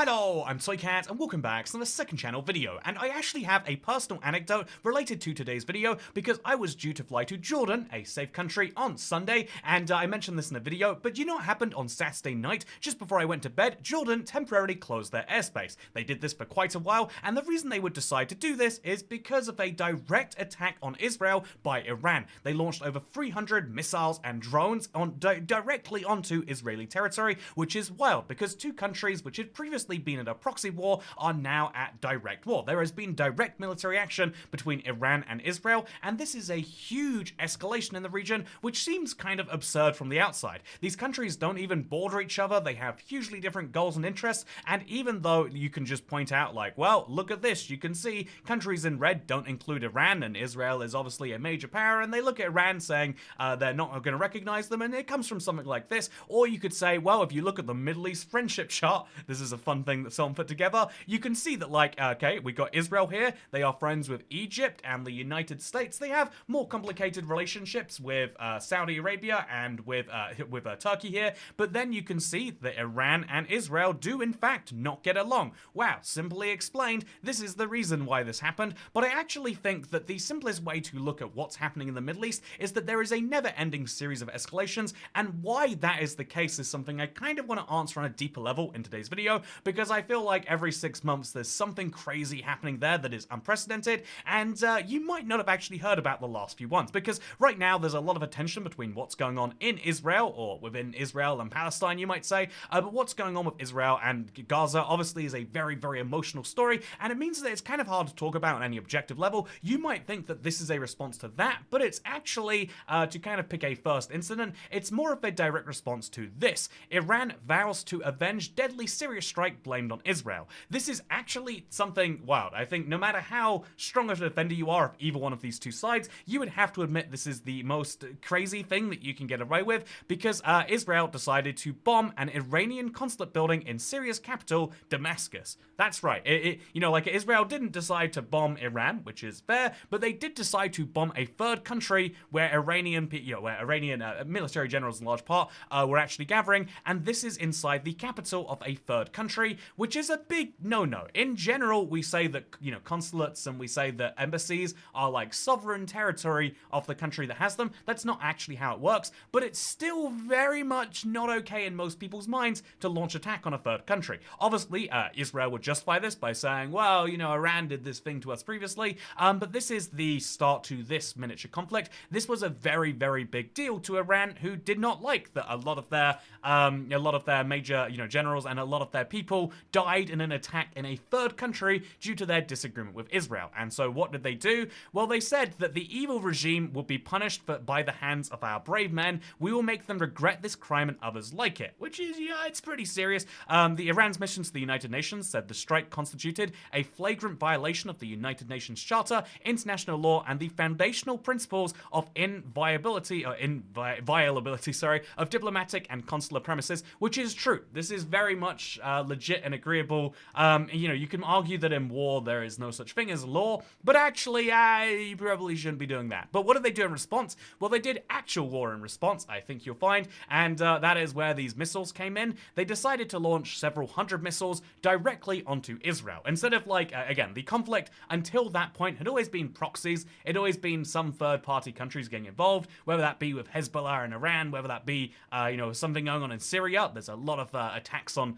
Hello, I'm Toycat and welcome back to the second channel video, and I actually have a personal anecdote related to today's video because I was due to fly to Jordan, a safe country, on Sunday, and I mentioned this in the video, but you know what happened on Saturday night? Just before I went to bed, Jordan temporarily closed their airspace. They did this for quite a while, and the reason they would decide to do this is because of a direct attack on Israel by Iran. They launched over 300 missiles and drones directly onto Israeli territory, which is wild because two countries which had previously been at a proxy war are now at direct war. There has been direct military action between Iran and Israel, and this is a huge escalation in the region, which seems kind of absurd from the outside. These countries don't even border each other, they have hugely different goals and interests, and even though you can just point out like, well, look at this, you can see countries in red don't include Iran, and Israel is obviously a major power, and they look at Iran saying they're not going to recognize them, and it comes from something like this. Or you could say, well, if you look at the Middle East friendship chart, this is a fun thing that someone put together, you can see that, like, okay, we got Israel here, they are friends with Egypt and the United States. They have more complicated relationships with Saudi Arabia and with Turkey here, but then you can see that Iran and Israel do in fact not get along. Wow, simply explained, this is the reason why this happened, but I actually think that the simplest way to look at what's happening in the Middle East is that there is a never-ending series of escalations, and why that is the case is something I kind of want to answer on a deeper level in today's video, because I feel like every 6 months there's something crazy happening there that is unprecedented, and you might not have actually heard about the last few ones, because right now there's a lot of attention between what's going on in Israel, or within Israel and Palestine, you might say, but what's going on with Israel and Gaza obviously is a very, very emotional story, and it means that it's kind of hard to talk about on any objective level. You might think that this is a response to that, but it's actually, to kind of pick a first incident, it's more of a direct response to this. Iran vows to avenge deadly Syria strike blamed on Israel. This is actually something wild. I think no matter how strong of a defender you are of either one of these two sides, you would have to admit this is the most crazy thing that you can get away with, because Israel decided to bomb an Iranian consulate building in Syria's capital, Damascus. That's right. You know, like, Israel didn't decide to bomb Iran, which is fair, but they did decide to bomb a third country where Iranian military generals in large part were actually gathering, and this is inside the capital of a third country, which is a big no-no. In general, we say that, you know, consulates and we say that embassies are like sovereign territory of the country that has them. That's not actually how it works, but it's still very much not okay in most people's minds to launch attack on a third country. Obviously, Israel would justify this by saying, well, you know, Iran did this thing to us previously, but this is the start to this miniature conflict. This was a very, very big deal to Iran, who did not like that a lot of their major, you know, generals and a lot of their people died in an attack in a third country due to their disagreement with Israel. And so what did they do? Well, they said that the evil regime will be punished by the hands of our brave men. We will make them regret this crime and others like it, which is, yeah, it's pretty serious. The Iran's mission to the United Nations said the strike constituted a flagrant violation of the United Nations Charter, international law, and the foundational principles of inviolability of diplomatic and consular premises, which is true. This is very much legit and agreeable. You know, you can argue that in war there is no such thing as law, but actually, you probably shouldn't be doing that. But what did they do in response? Well, they did actual war in response, I think you'll find, and that is where these missiles came in. They decided to launch several hundred missiles directly onto Israel. Instead of, like, again, the conflict until that point had always been proxies. It had always been some third-party countries getting involved, whether that be with Hezbollah in Iran, whether that be, you know, something going on in Syria. There's a lot of attacks on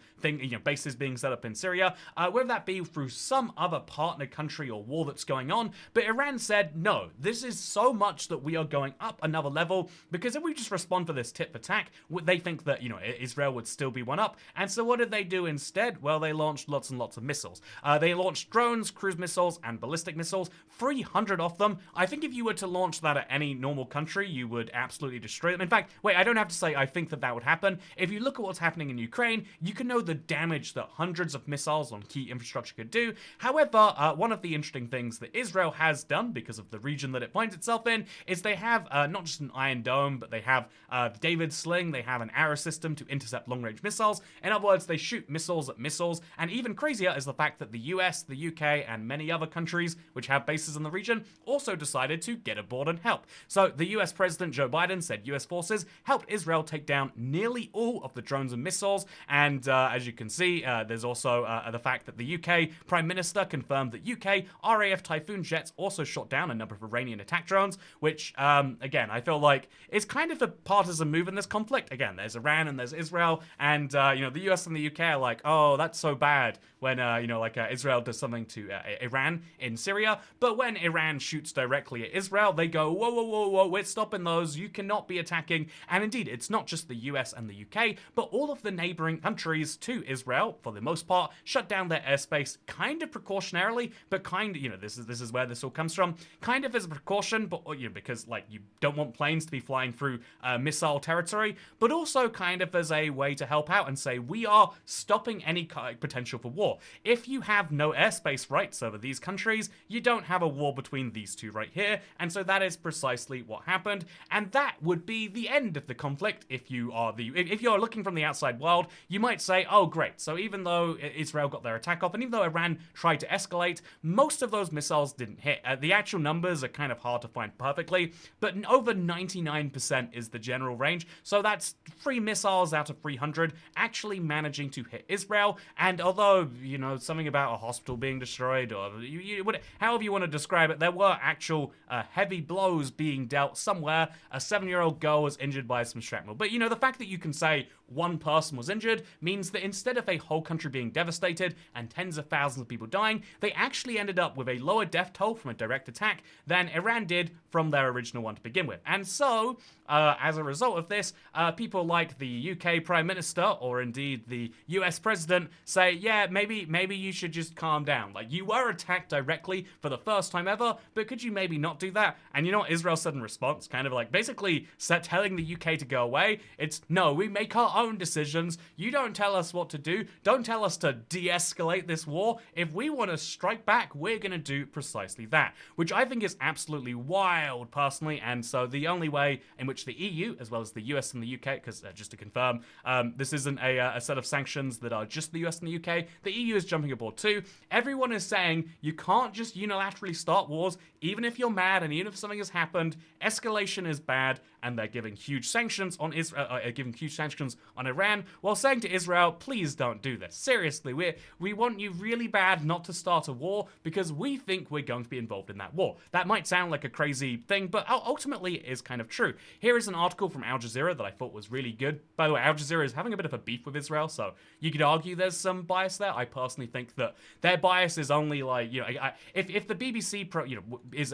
bases being set up in Syria, whether that be through some other partner country or war that's going on. But Iran said, no, this is so much that we are going up another level, because if we just respond for this tit for tat, they think that, you know, Israel would still be one up. And so what did they do instead? Well, they launched lots and lots of missiles. They launched drones, cruise missiles, and ballistic missiles, 300 of them. I think if you were to launch that at any normal country, you would absolutely destroy them. In fact, wait, I don't have to say I think that would happen. If you look at what's happening in Ukraine, you can know the damage that hundreds of missiles on key infrastructure could do. However, one of the interesting things that Israel has done, because of the region that it finds itself in, is they have not just an Iron Dome, but they have the David Sling, they have an arrow system to intercept long-range missiles. In other words, they shoot missiles at missiles, and even crazier is the fact that the US, the UK, and many other countries which have bases in the region also decided to get aboard and help. So the US President Joe Biden said US forces helped Israel take down nearly nearly all of the drones and missiles. And as you can see, there's also the fact that the UK Prime Minister confirmed that UK RAF Typhoon jets also shot down a number of Iranian attack drones, which, again, I feel like is kind of a partisan move in this conflict. Again, there's Iran and there's Israel, and, the US and the UK are like, oh, that's so bad when, Israel does something to Iran in Syria. But when Iran shoots directly at Israel, they go, whoa, whoa, whoa, whoa, we're stopping those. You cannot be attacking. And indeed, it's not just the US and the UK, but all of the neighboring countries to Israel, for the most part, shut down their airspace kind of precautionarily, but kind of, this is where this all comes from, kind of as a precaution, but because you don't want planes to be flying through missile territory, but also kind of as a way to help out and say, we are stopping any potential for war. If you have no airspace rights over these countries, you don't have a war between these two right here, and so that is precisely what happened, and that would be the end of the conflict. If you're looking from the outside world, you might say, oh great, so even though Israel got their attack off, and even though Iran tried to escalate, most of those missiles didn't hit. The actual numbers are kind of hard to find perfectly, but over 99% is the general range, so that's 3 missiles out of 300 actually managing to hit Israel. And although, something about a hospital being destroyed, or however you want to describe it, there were actual heavy blows being dealt somewhere. A 7-year-old girl was injured by some shrapnel. But the fact that you can say one person was injured means that instead of a whole country being devastated and tens of thousands of people dying, they actually ended up with a lower death toll from a direct attack than Iran did from their original one to begin with. And so, as a result of this, people like the UK Prime Minister, or indeed the US President, say, yeah, maybe you should just calm down. You were attacked directly for the first time ever, but could you maybe not do that? And you know what Israel said in response? Kind of basically telling the UK to go away. It's, no, we make our own decisions. You don't tell us what to do. Don't tell us to de-escalate this war. If we want to strike back, we're going to do precisely that, which I think is absolutely wild, personally. And so the only way in which the EU, as well as the US and the UK, because just to confirm, this isn't a set of sanctions that are just the US and the UK. The EU is jumping aboard too. Everyone is saying you can't just unilaterally start wars, even if you're mad and even if something has happened. Escalation is bad, and they're giving huge sanctions on Iran, while saying to Israel, please don't do this. Seriously, we want you really bad not to start a war because we think we're going to be involved in that war. That might sound like a crazy thing, but ultimately it is kind of true. Here is an article from Al Jazeera that I thought was really good. By the way, Al Jazeera is having a bit of a beef with Israel, so you could argue there's some bias there. I personally think that their bias is only if the BBC is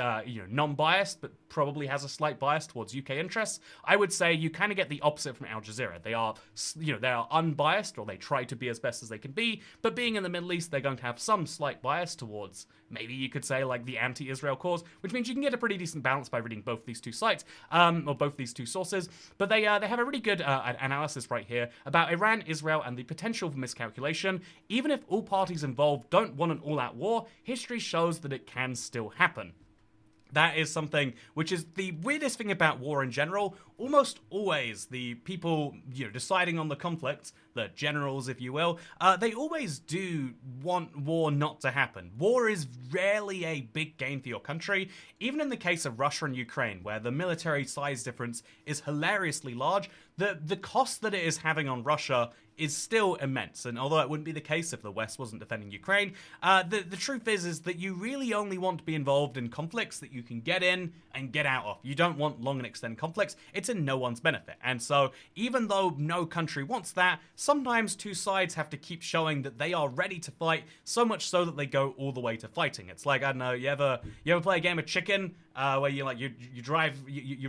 non-biased but probably has a slight bias towards UK interests, I would say you kind of get the opposite from Al Jazeera. They are they are unbiased, or they try to be as best as they can be, but being in the Middle East, they're going to have some slight bias towards, maybe you could say, the anti-Israel cause, which means you can get a pretty decent balance by reading both these two sites, or both these two sources. But they have a really good analysis right here about Iran, Israel, and the potential for miscalculation. Even if all parties involved don't want an all-out war, history shows that it can still happen. That is something which is the weirdest thing about war in general. Almost always the people, deciding on the conflict, the generals, if you will, they always do want war not to happen. War is rarely a big gain for your country. Even in the case of Russia and Ukraine, where the military size difference is hilariously large, the cost that it is having on Russia is still immense. And although it wouldn't be the case if the West wasn't defending Ukraine, the truth is that you really only want to be involved in conflicts that you can get in and get out of. You don't want long and extended conflicts. It's in no one's benefit. And so even though no country wants that, sometimes two sides have to keep showing that they are ready to fight, so much so that they go all the way to fighting. It's like, I don't know, you ever play a game of chicken where you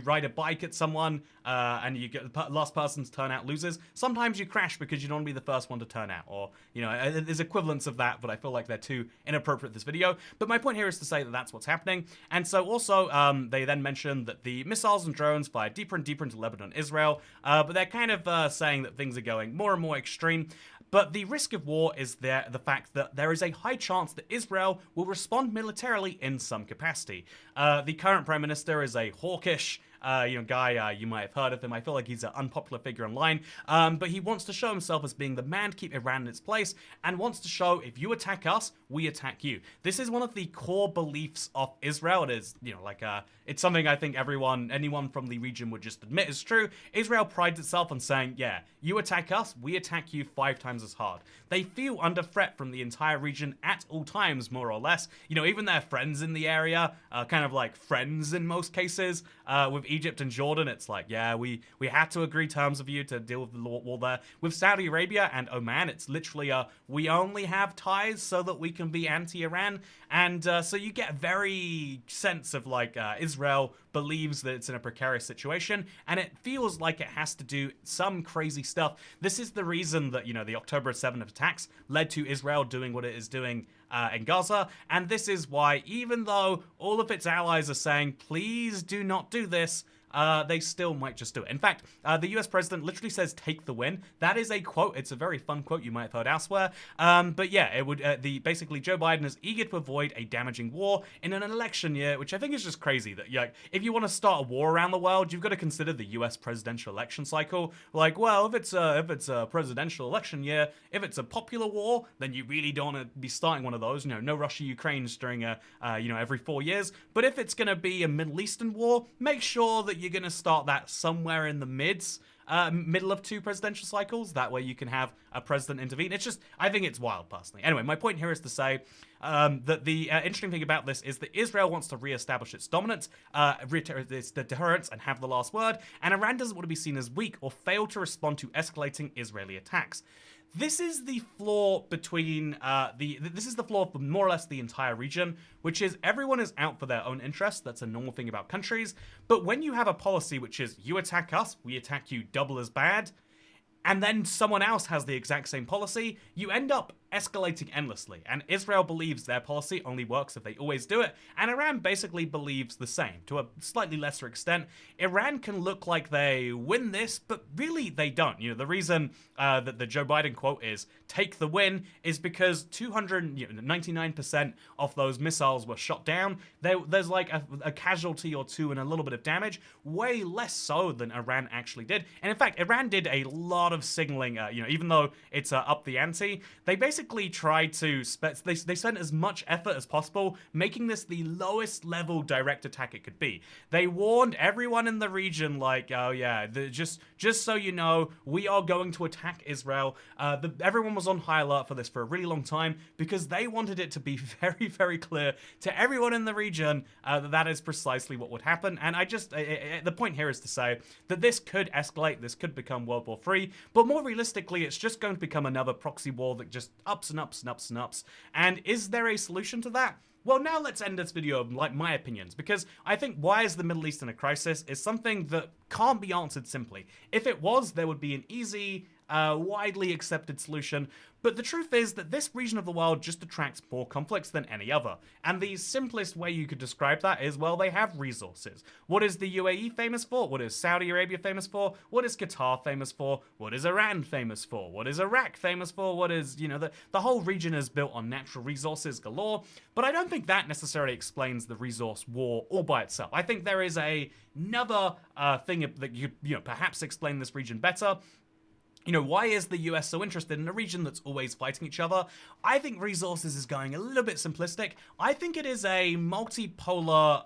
ride a bike at someone and you get the last person to turn out loses. Sometimes you crash because you don't want to be the first one to turn out, or there's equivalents of that, but I feel like they're too inappropriate this video. But my point here is to say that that's what's happening. And so also they then mentioned that the missiles and drones fire deeper and deeper into Lebanon, Israel, but they're kind of saying that things are going more and more extreme. But the risk of war is the fact that there is a high chance that Israel will respond militarily in some capacity. The current Prime Minister is a hawkish, guy, you might have heard of him. I feel like he's an unpopular figure online, but he wants to show himself as being the man to keep Iran in its place, and wants to show, if you attack us, we attack you. This is one of the core beliefs of Israel. It is, it's something I think anyone from the region would just admit is true. Israel prides itself on saying, yeah, you attack us, we attack you 5 times as hard. They feel under threat from the entire region at all times, more or less. Even their friends in the area, kind of like friends in most cases, with Egypt and Jordan, it's like, yeah, we had to agree terms with you to deal with the war there. With Saudi Arabia and Oman, it's literally we only have ties so that we can be anti-Iran. And so you get a very sense of like Israel believes that it's in a precarious situation, and it feels like it has to do some crazy stuff. This is the reason that, the October 7th attacks led to Israel doing what it is doing in Gaza, and this is why, even though all of its allies are saying, please do not do this, they still might just do it. In fact, the US president literally says, take the win. That is a quote. It's a very fun quote you might have heard elsewhere. But yeah, it would, basically Joe Biden is eager to avoid a damaging war in an election year, which I think is just crazy that, if you want to start a war around the world, you've got to consider the US presidential election cycle. Like, well, if it's a presidential election year, if it's a popular war, then you really don't want to be starting one of those. No Russia-Ukraine's during every 4 years. But if it's going to be a Middle Eastern war, make sure that you're going to start that somewhere in the middle of 2 presidential cycles. That way you can have a president intervene. It's just, I think it's wild, personally. Anyway, my point here is to say that the interesting thing about this is that Israel wants to reestablish its dominance, its deterrence, and have the last word, and Iran doesn't want to be seen as weak or fail to respond to escalating Israeli attacks. This is the flaw between this is the flaw for more or less the entire region, which is everyone is out for their own interests. That's a normal thing about countries. But when you have a policy which is you attack us, we attack you double as bad, and then someone else has the exact same policy, you end up escalating endlessly. And Israel believes their policy only works if they always do it, and Iran basically believes the same, to a slightly lesser extent. Iran can look like they win this, but really they don't. The reason that the Joe Biden quote is, take the win, is because 99% of those missiles were shot down. There's like a casualty or two and a little bit of damage, way less so than Iran actually did. And in fact, Iran did a lot of signaling, even though it's up the ante, they basically tried to, they spent as much effort as possible making this the lowest level direct attack it could be. They warned everyone in the region, like, oh yeah, just so you know, we are going to attack Israel. Everyone was on high alert for this for a really long time because they wanted it to be very, very clear to everyone in the region that is precisely what would happen. And the point here is to say that this could escalate, this could become World War III, but more realistically, it's just going to become another proxy war that just ups and ups and ups and ups. And is there a solution to that? Well, now let's end this video of my opinions, because I think why is the Middle East in a crisis is something that can't be answered simply. If it was, there would be an easy, widely accepted solution, but the truth is that this region of the world just attracts more conflicts than any other, and the simplest way you could describe that is, well, they have resources. What is the UAE famous for? What is Saudi Arabia famous for? What is Qatar famous for? What is Iran famous for? What is Iraq famous for? What is, the whole region is built on natural resources galore, but I don't think that necessarily explains the resource war all by itself. I think there is another thing that you perhaps explain this region better. Why is the US so interested in a region that's always fighting each other? I think resources is going a little bit simplistic. I think it is a multipolar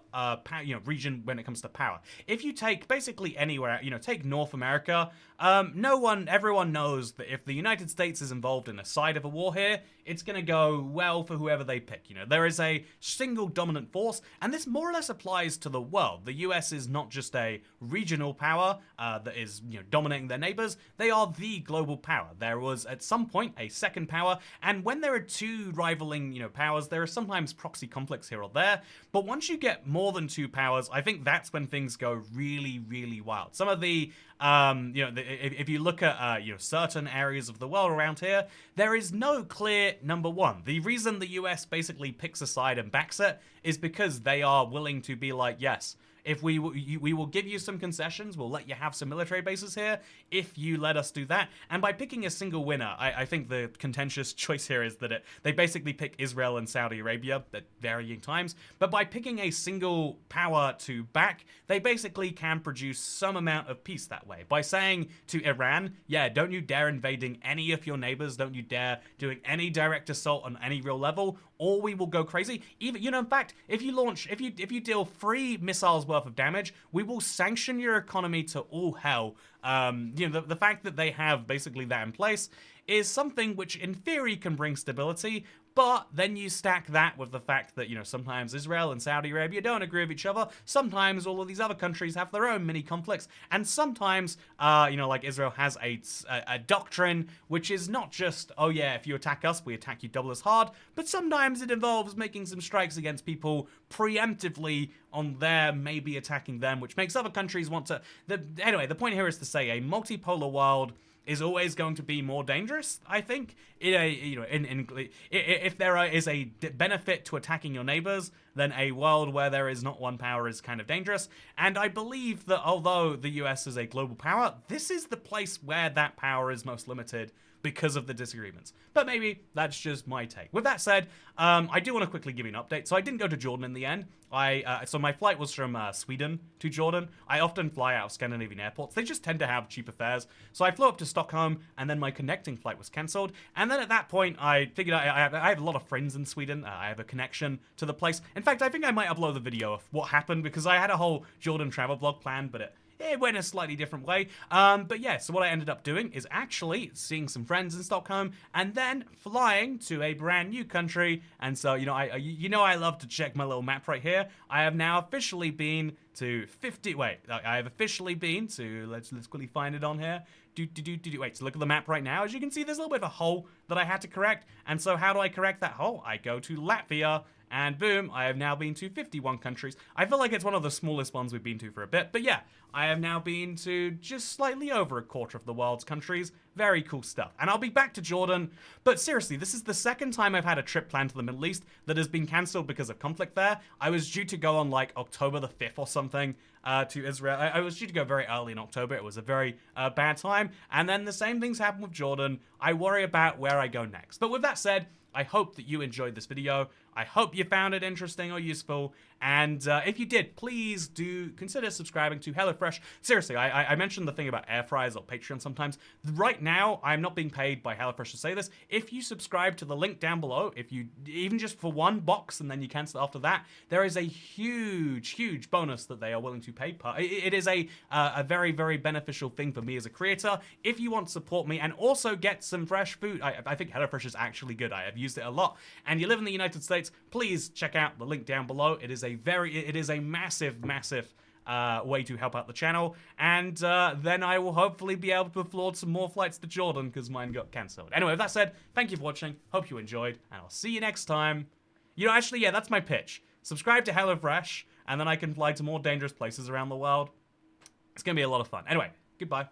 region when it comes to power. If you take basically anywhere, take North America, everyone knows that if the United States is involved in a side of a war here, it's going to go well for whoever they pick. There is a single dominant force, and this more or less applies to the world. The US is not just a regional power that is dominating their neighbors. They are the global power. There was at some point a second power, and when there are two rivaling powers, there are sometimes proxy conflicts here or there. But once you get more than 2 powers, I think that's when things go really, really wild. Some of the if you look at certain areas of the world around here, there is no clear number one. The reason the US basically picks a side and backs it is because they are willing to be like, yes, if we will give you some concessions, we'll let you have some military bases here if you let us do that. And by picking a single winner, I think the contentious choice here is that they basically pick Israel and Saudi Arabia at varying times, but by picking a single power to back, they basically can produce some amount of peace that way. By saying to Iran, yeah, don't you dare invading any of your neighbors, don't you dare doing any direct assault on any real level, or we will go crazy. Even, you know, in fact, if you deal 3 missiles worth of damage, we will sanction your economy to all hell. You know, the fact that they have basically that in place is something which in theory can bring stability, but then you stack that with the fact that, you know, sometimes Israel and Saudi Arabia don't agree with each other, sometimes all of these other countries have their own mini conflicts, and sometimes, you know, like Israel has a doctrine which is not just, oh yeah, if you attack us, we attack you double as hard, but sometimes it involves making some strikes against people preemptively on their maybe attacking them, which makes other countries want to... Anyway, the point here is to say a multipolar world is always going to be more dangerous, I think. If there is a benefit to attacking your neighbors, then a world where there is not one power is kind of dangerous. And I believe that although the US is a global power, this is the place where that power is most limited because of the disagreements. But maybe that's just my take. With that said, I do want to quickly give you an update. So I didn't go to Jordan in the end. So my flight was from Sweden to Jordan. I often fly out of Scandinavian airports. They just tend to have cheaper fares. So I flew up to Stockholm, and then my connecting flight was cancelled. And then at that point, I figured I have a lot of friends in Sweden. I have a connection to the place. In fact, I think I might upload the video of what happened, because I had a whole Jordan travel vlog planned, but it went a slightly different way. But yeah, so what I ended up doing is actually seeing some friends in Stockholm and then flying to a brand new country. And so, you know, I love to check my little map right here. I have now officially been to I have officially been to, let's quickly find it on here. Wait, so look at the map right now. As you can see, there's a little bit of a hole that I had to correct. And so how do I correct that hole? I go to Latvia, and boom, I have now been to 51 countries. I feel like it's one of the smallest ones we've been to for a bit, but yeah, I have now been to just slightly over a quarter of the world's countries. Very cool stuff. And I'll be back to Jordan, but seriously, this is the second time I've had a trip planned to the Middle East that has been cancelled because of conflict there. I was due to go on like October the 5th or something to Israel. I was due to go very early in October. It was a very bad time. And then the same things happen with Jordan. I worry about where I go next. But with that said, I hope that you enjoyed this video. I hope you found it interesting or useful. And if you did, please do consider subscribing to HelloFresh. Seriously, I mentioned the thing about air fryers or Patreon sometimes. Right now, I'm not being paid by HelloFresh to say this. If you subscribe to the link down below, if you even just for one box and then you cancel after that, there is a huge bonus that they are willing to pay. It is a very, very beneficial thing for me as a creator. If you want to support me and also get some fresh food, I think HelloFresh is actually good. I have used it a lot. And you live in the United States, please check out the link down below. It is a massive way to help out the channel, and then I will hopefully be able to afford some more flights to Jordan because mine got cancelled. Anyway, with that said, thank you for watching, hope you enjoyed, and I'll see you next time. You know, actually, yeah, that's my pitch. Subscribe to HelloFresh, and then I can fly to more dangerous places around the world. It's gonna be a lot of fun. Anyway, goodbye.